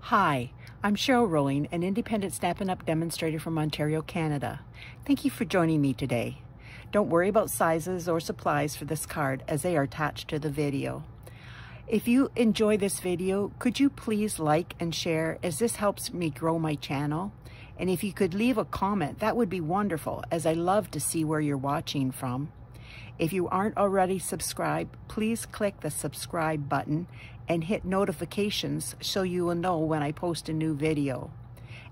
Hi, I'm Cheryl Rowling, an independent Stampin' Up! Demonstrator from Ontario, Canada. Thank you for joining me today. Don't worry about sizes or supplies for this card as they are attached to the video. If you enjoy this video, could you please like and share as this helps me grow my channel? And if you could leave a comment, that would be wonderful as I love to see where you're watching from. If you aren't already subscribed, please click the subscribe button and hit notifications so you will know when I post a new video.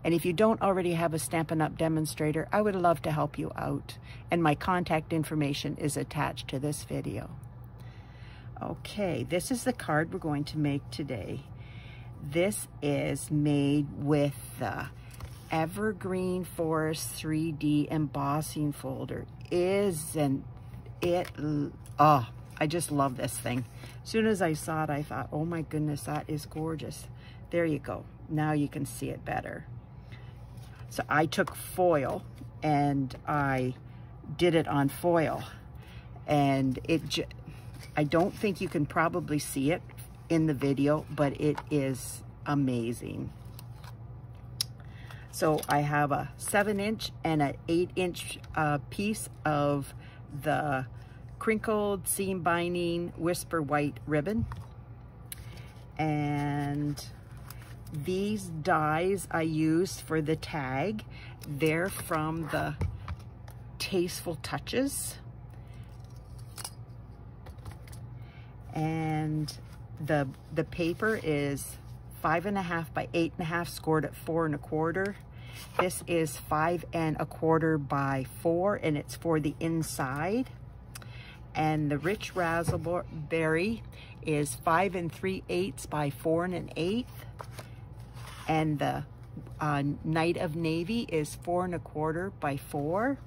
And if you don't already have a Stampin' Up! Demonstrator, I would love to help you out. And my contact information is attached to this video. Okay, this is the card we're going to make today. This is made with the Evergreen Forest 3D embossing folder. Isn't it? Oh, I just love this thing. As soon as I saw it, I thought, oh my goodness, that is gorgeous. There you go. Now you can see it better. So I took foil and I did it on foil, and I don't think you can probably see it in the video, but it is amazing. So I have a 7-inch and an 8-inch piece of the Crinkled Seam Binding Whisper White ribbon. And these dies I used for the tag. They're from the Tasteful Touches. And the paper is 5.5 by 8.5, scored at 4 1/4. This is 5 1/4 by 4, and it's for the inside. And the rich Razzelberry is 5 3/8 by 4 1/8. And the Night of Navy is 4 1/4 by 4.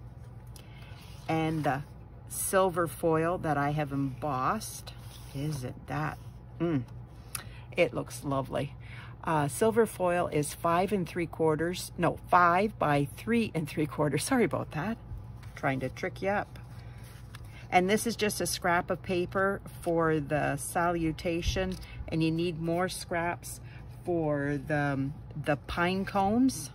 And the silver foil that I have embossed, isn't that? It looks lovely. Silver foil is 5 3/4, no, 5 by 3 3/4. Sorry about that. Trying to trick you up. And this is just a scrap of paper for the salutation, and you need more scraps for the pine cones.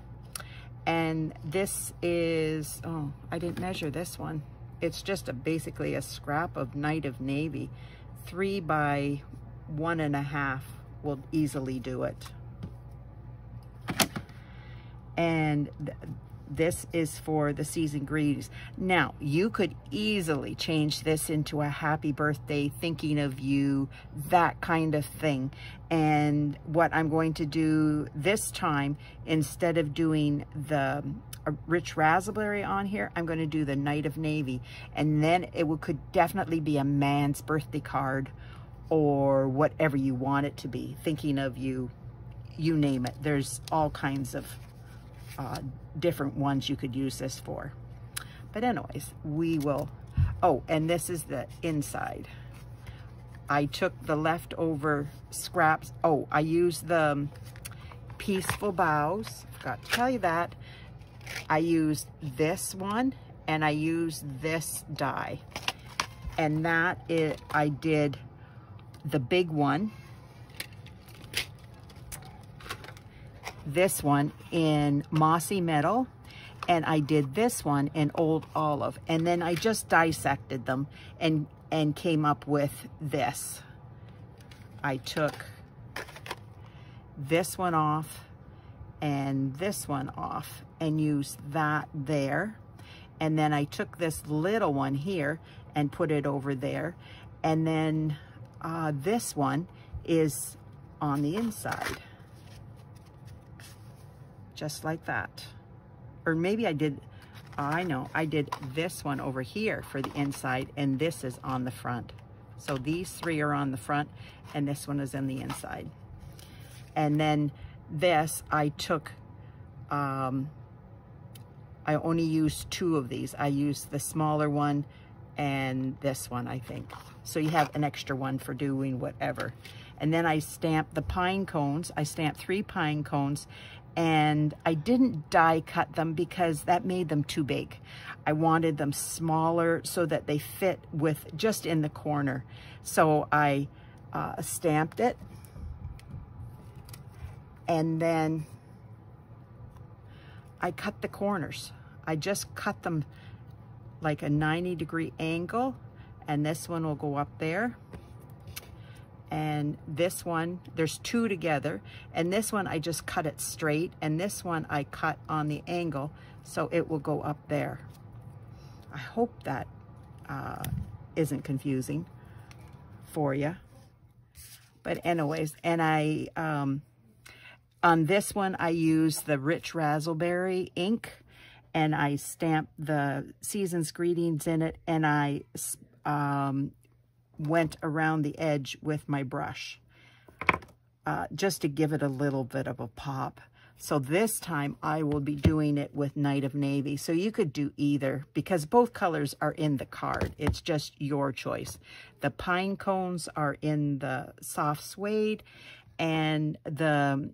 And this is, oh, I didn't measure this one. It's just basically a scrap of Night of Navy. 3 by 1.5 will easily do it. And this is for the season greetings. Now, you could easily change this into a happy birthday, thinking of you, that kind of thing. And what I'm going to do this time, instead of doing the rich raspberry on here, I'm going to do the Night of Navy. And then it could definitely be a man's birthday card or whatever you want it to be, thinking of you, you name it. There's all kinds of different ones you could use this for. But anyways, we will, oh, and this is the inside. I took the leftover scraps. Oh, I used the Peaceful Boughs. Forgot to tell you that. I used this one and I used this die. And that is, I did the big one, this one in Mossy Meadow, and I did this one in Old Olive, and then I just dissected them and came up with this. I took this one off and this one off and used that there, and then I took this little one here and put it over there, and then this one is on the inside. Just like that. Or maybe I did, I know, I did this one over here for the inside, and this is on the front. So these three are on the front, and this one is on the inside. And then this, I took, I only used 2 of these. I used the smaller one and this one, I think. So you have an extra one for doing whatever. And then I stamped the pine cones. I stamped 3 pine cones, and I didn't die cut them because that made them too big. I wanted them smaller so that they fit with just in the corner. So I stamped it, And then I cut the corners. I just cut them like a 90-degree angle, and this one will go up there. And this one, there's two together, and this one I just cut it straight, and this one I cut on the angle, so it will go up there. I hope that isn't confusing for you. But anyways, and I, on this one, I use the Rich Razzelberry ink, and I stamped the Season's Greetings in it, and I went around the edge with my brush just to give it a little bit of a pop. So this time I will be doing it with Night of Navy. So you could do either, because both colors are in the card. It's just your choice. The pine cones are in the soft suede, and the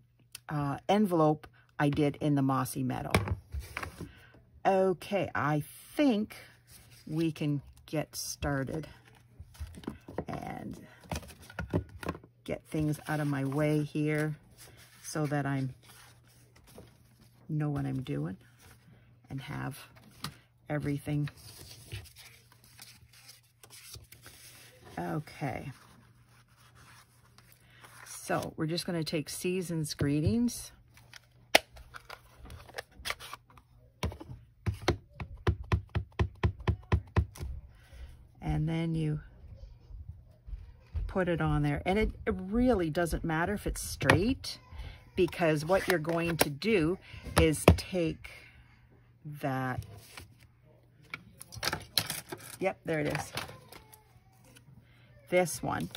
envelope I did in the Mossy Meadow. Okay, I think we can get started and get things out of my way here so that I know what I'm doing and have everything. Okay. So we're just going to take Season's Greetings. And then you put it on there. And it really doesn't matter if it's straight, because what you're going to do is take that. Yep, there it is. This one.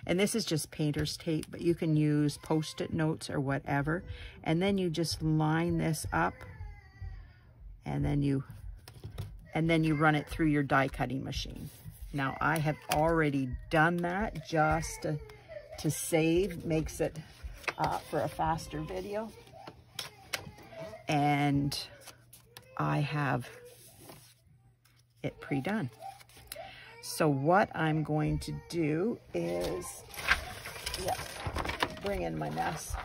And this is just painter's tape, but you can use Post-it notes or whatever. And then you just line this up, and then you run it through your die cutting machine. Now I have already done that just to save, makes it for a faster video. And I have it pre-done. So what I'm going to do is, bring in my mess.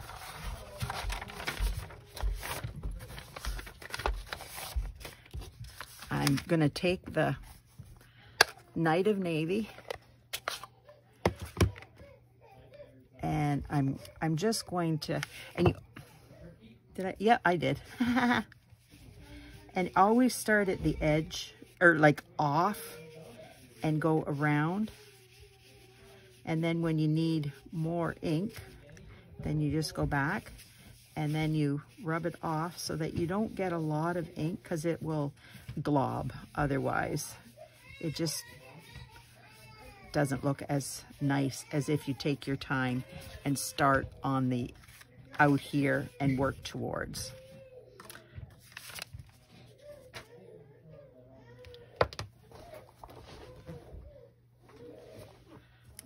I'm going to take the Night of Navy, and I'm just going to, and you, did I? Yeah, I did. And always start at the edge, or like off, and go around. And then when you need more ink, then you just go back, and then you rub it off so that you don't get a lot of ink, because it will glob otherwise. It just doesn't look as nice as if you take your time and start on the out here and work towards.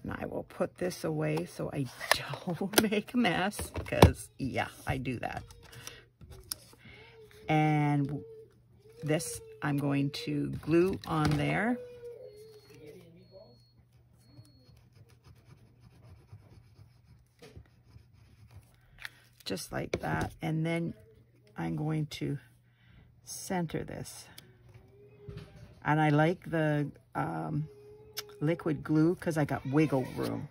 And I will put this away so I don't make a mess, because yeah, I do that. And this I'm going to glue on there. Just like that. And then I'm going to center this. And I like the liquid glue because I got wiggle room.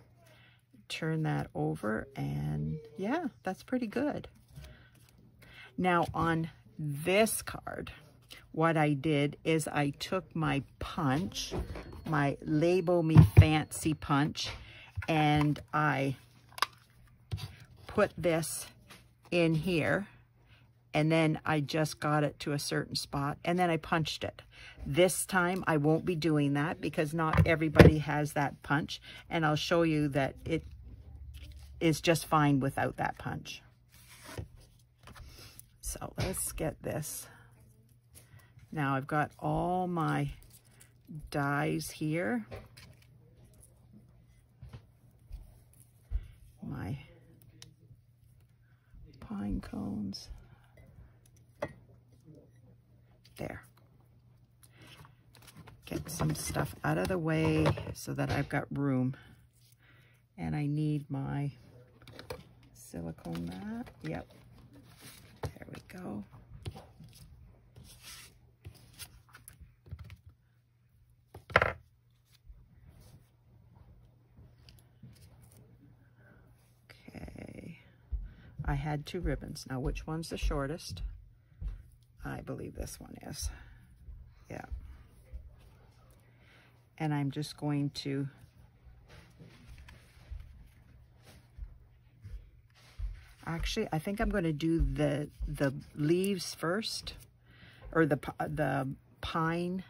Turn that over, and yeah, that's pretty good. Now on this card, what I did is I took my punch, my Label Me Fancy punch, and I put this in here, and then I just got it to a certain spot, and then I punched it. This time I won't be doing that because not everybody has that punch, and I'll show you that it is just fine without that punch. So let's get this. Now I've got all my dies here. My pine cones. There. Get some stuff out of the way so that I've got room. And I need my silicone that. Yep. There we go. Okay. I had 2 ribbons. Now, which one's the shortest? I believe this one is. Yeah. And I'm just going to actually, I think I'm going to do the leaves first, or the pine,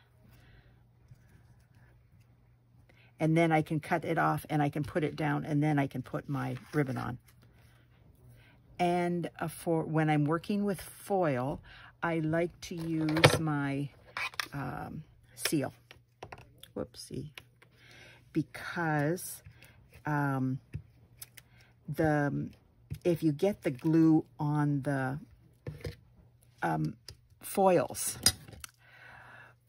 and then I can cut it off and I can put it down, and then I can put my ribbon on. And for when I'm working with foil, I like to use my seal. Whoopsie. Because if you get the glue on the foils,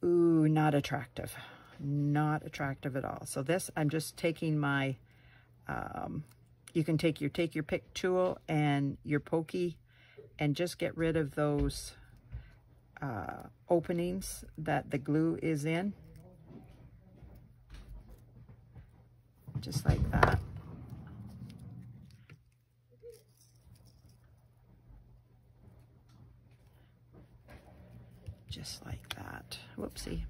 ooh, not attractive. Not attractive at all. So this, I'm just taking my, you can take your pick tool and your pokey and just get rid of those openings that the glue is in. Just like that. Just like that. Whoopsie.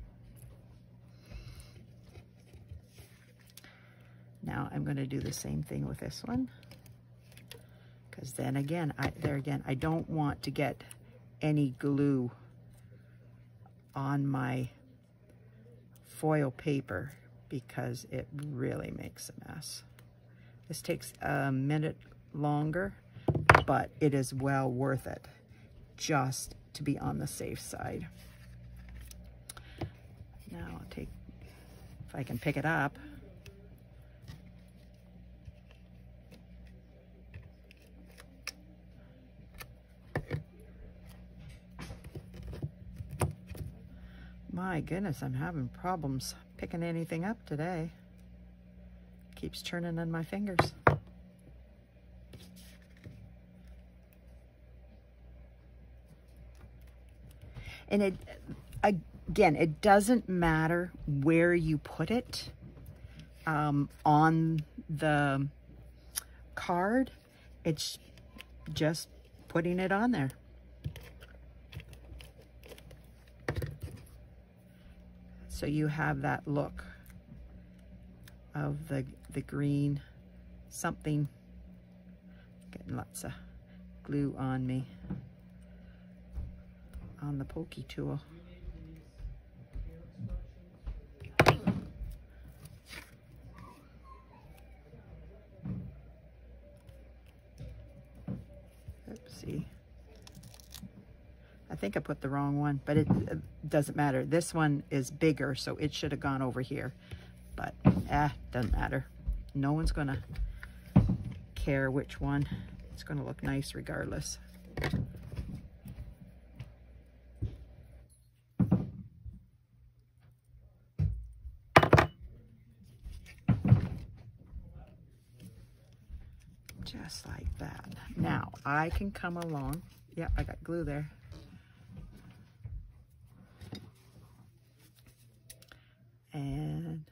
Now I'm going to do the same thing with this one, because then again, I don't want to get any glue on my foil paper, because it really makes a mess. This takes a minute longer, but it is well worth it just to be on the safe side. Now I'll take, if I can pick it up. My goodness, I'm having problems picking anything up today. Keeps turning on my fingers. And it, again, it doesn't matter where you put it on the card. It's just putting it on there. So you have that look of the green, something, getting lots of glue on me, on the pokey tool. Oopsie. I think I put the wrong one, but it doesn't matter. This one is bigger, so it should have gone over here. But, doesn't matter. No one's going to care which one. It's going to look nice regardless. Just like that. Now, I can come along. Yep, I got glue there. And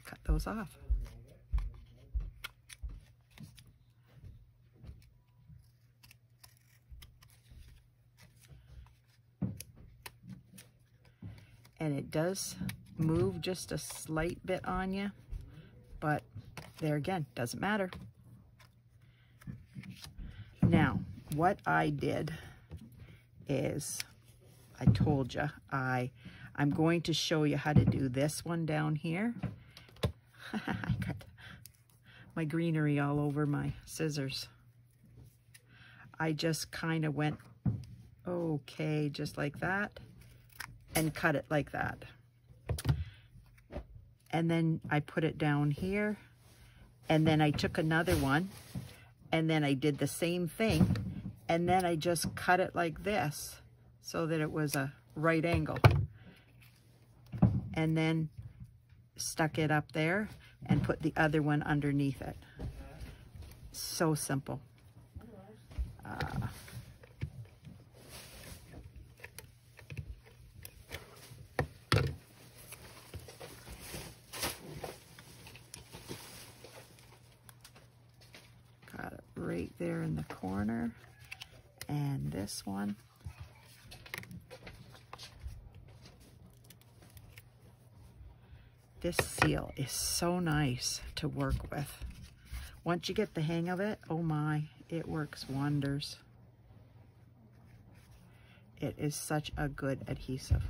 cut those off. And it does move just a slight bit on you, but there again, doesn't matter. Now, what I did is, I told you, I'm going to show you how to do this one down here. I got my greenery all over my scissors. I just kind of went, okay, just like that, and cut it like that. And then I put it down here, and then I took another one, and then I did the same thing, and then I just cut it like this so that it was a right angle. And then stuck it up there and put the other one underneath it. So simple. Got it right there in the corner. And this one. This seal is so nice to work with. Once you get the hang of it, oh my, it works wonders. It is such a good adhesive.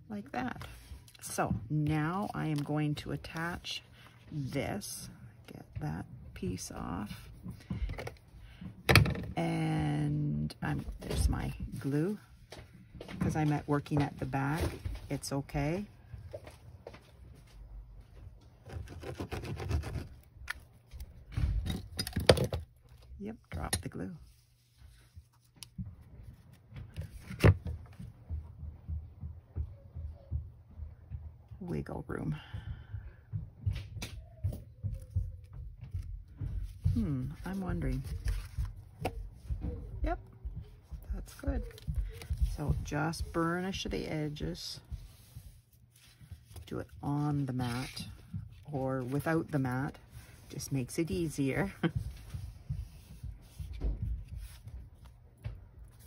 Like that. So now I am going to attach this. Get that piece off. And there's my glue. Because I'm working at the back, it's okay. Yep, drop the glue. Wiggle room. I'm wondering. Yep, that's good. So just burnish the edges. Do it on the mat or without the mat. Just makes it easier.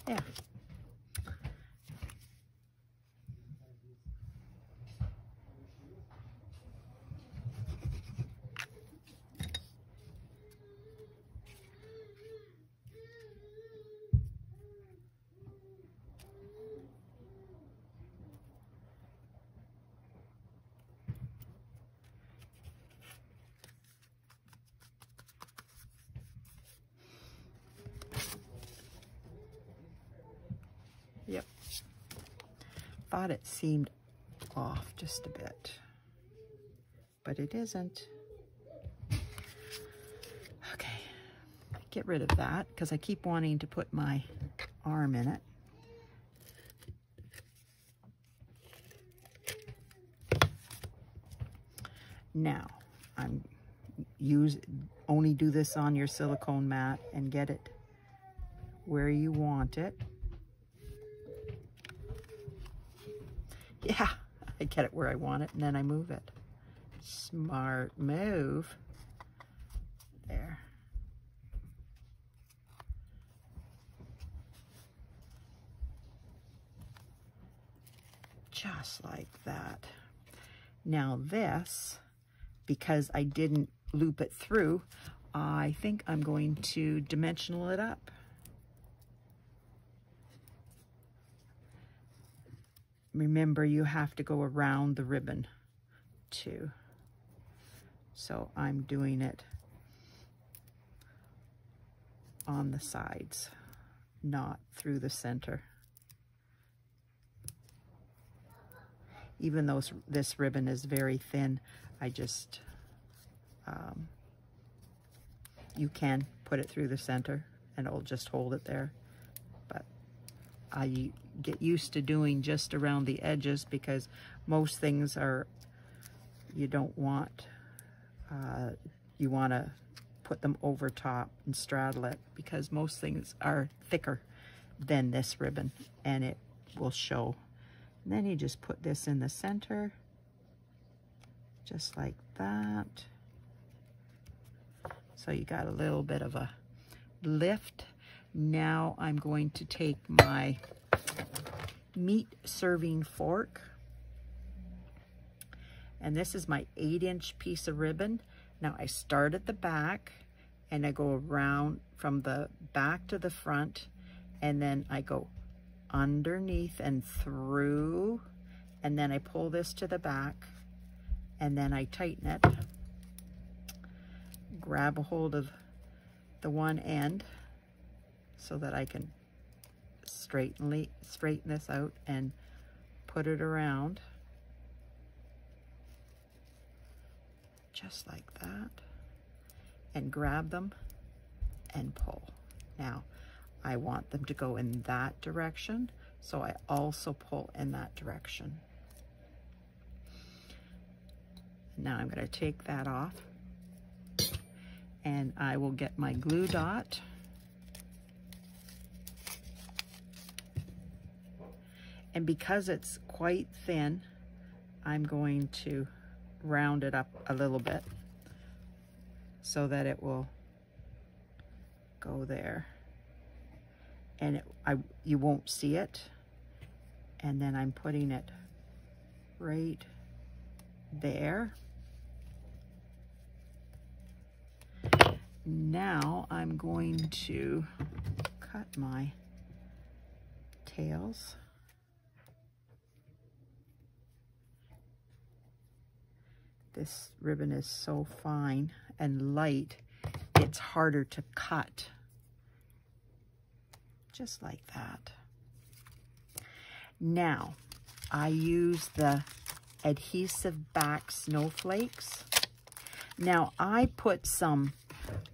Yeah. Yep. Thought it seemed off just a bit, but it isn't. Okay, get rid of that because I keep wanting to put my arm in it. Now, only do this on your silicone mat and get it where you want it. Yeah, I get it where I want it and then I move it. Smart move. There. Just like that. Now this, because I didn't loop it through, I think I'm going to dimensional it up. Remember, you have to go around the ribbon too. So I'm doing it on the sides, not through the center. Even though this ribbon is very thin, I just, you can put it through the center and it'll just hold it there. But I get used to doing just around the edges because most things are, you don't want, you want to put them over top and straddle it because most things are thicker than this ribbon and it will show. And then you just put this in the center, just like that. So you got a little bit of a lift. Now I'm going to take my meat serving fork. And this is my 8-inch piece of ribbon. Now I start at the back and I go around from the back to the front and then I go underneath and through, and then I pull this to the back and then I tighten it, grab a hold of the one end so that I can straighten this out and put it around just like that and grab them and pull. Now I want them to go in that direction, so I also pull in that direction. Now I'm going to take that off And I will get my glue dot. And because it's quite thin, I'm going to round it up a little bit so that it will go there. And you won't see it. And then I'm putting it right there. Now I'm going to cut my tails. This ribbon is so fine and light, it's harder to cut. Just like that. Now, I use the Adhesive back Snowflakes. Now, I put some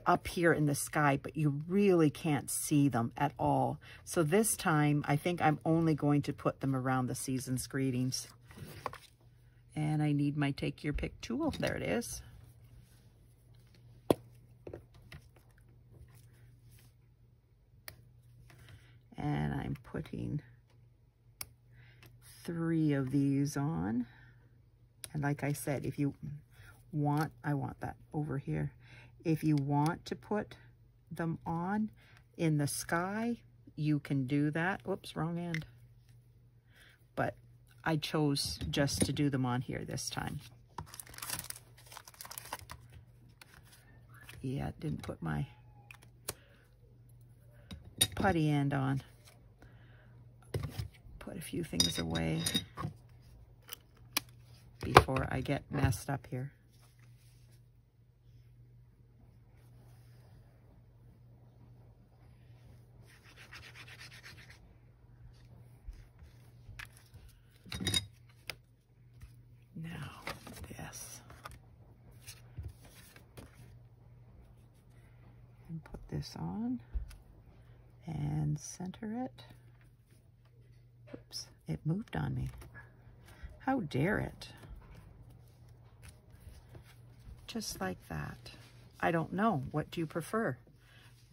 up here in the sky, but you really can't see them at all. So this time, I think I'm only going to put them around the season's greetings. And I need my Take Your Pick tool. There it is. And I'm putting 3 of these on. And like I said, if you want, I want that over here. If you want to put them on in the sky, you can do that. Oops, wrong end. But I chose just to do them on here this time. Yeah, didn't put my putty end on. Put a few things away before I get messed up here. Now this. And put this on and center it. Oops, it moved on me. How dare it? Just like that. I don't know. What do you prefer?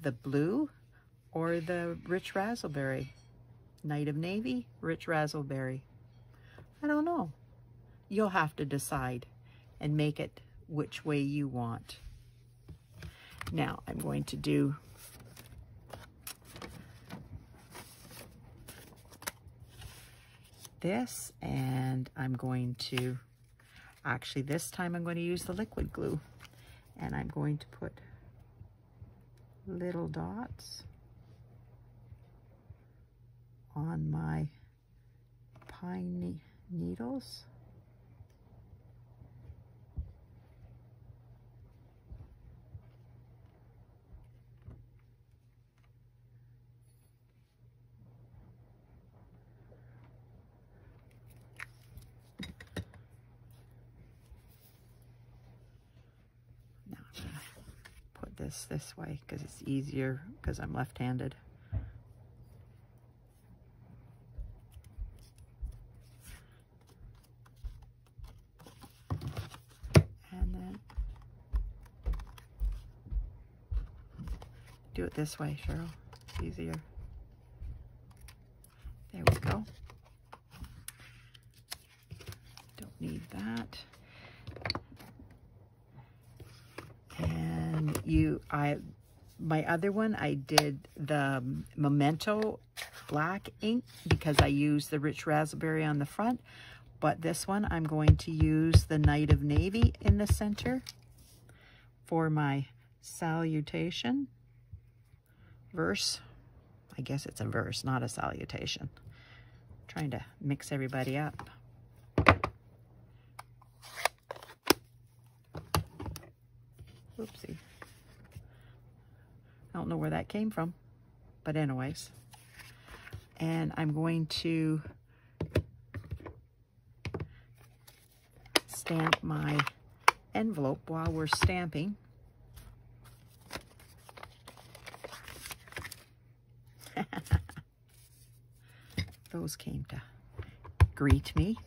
The blue or the rich razzleberry? Night of Navy, rich razzleberry. I don't know. You'll have to decide and make it which way you want. Now I'm going to do this, and I'm going to, actually this time I'm going to use the liquid glue, and I'm going to put little dots on my pine needles. Now I'm going to put this way because it's easier because I'm left-handed. Do it this way, Cheryl. It's easier. There we go. Don't need that. And my other one, I did the Momento Black ink because I used the rich raspberry on the front. But this one, I'm going to use the Night of Navy in the center for my salutation. Verse. I guess it's a verse, not a salutation. I'm trying to mix everybody up. Oopsie. I don't know where that came from, but anyways. And I'm going to stamp my envelope while we're stamping. Those came to greet me.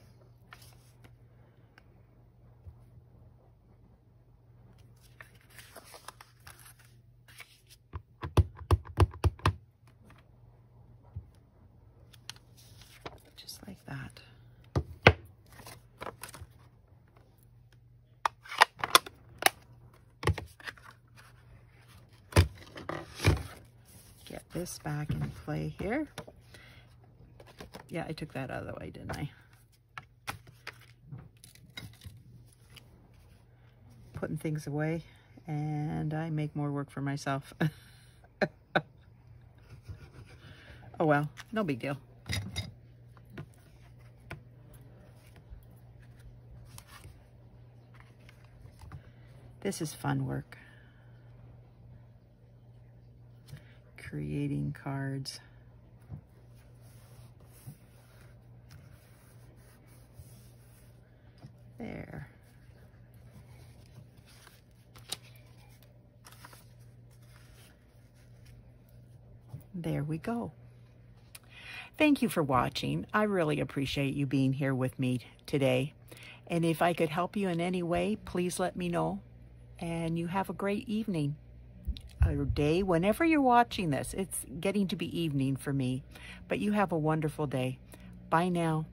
this back in play here. Yeah, I took that out of the way, didn't I? Putting things away, and I make more work for myself. Oh well, no big deal. This is fun work. Creating cards. There. There we go. Thank you for watching. I really appreciate you being here with me today. And if I could help you in any way, please let me know. And you have a great evening or day whenever you're watching this. It's getting to be evening for me, but you have a wonderful day. Bye now.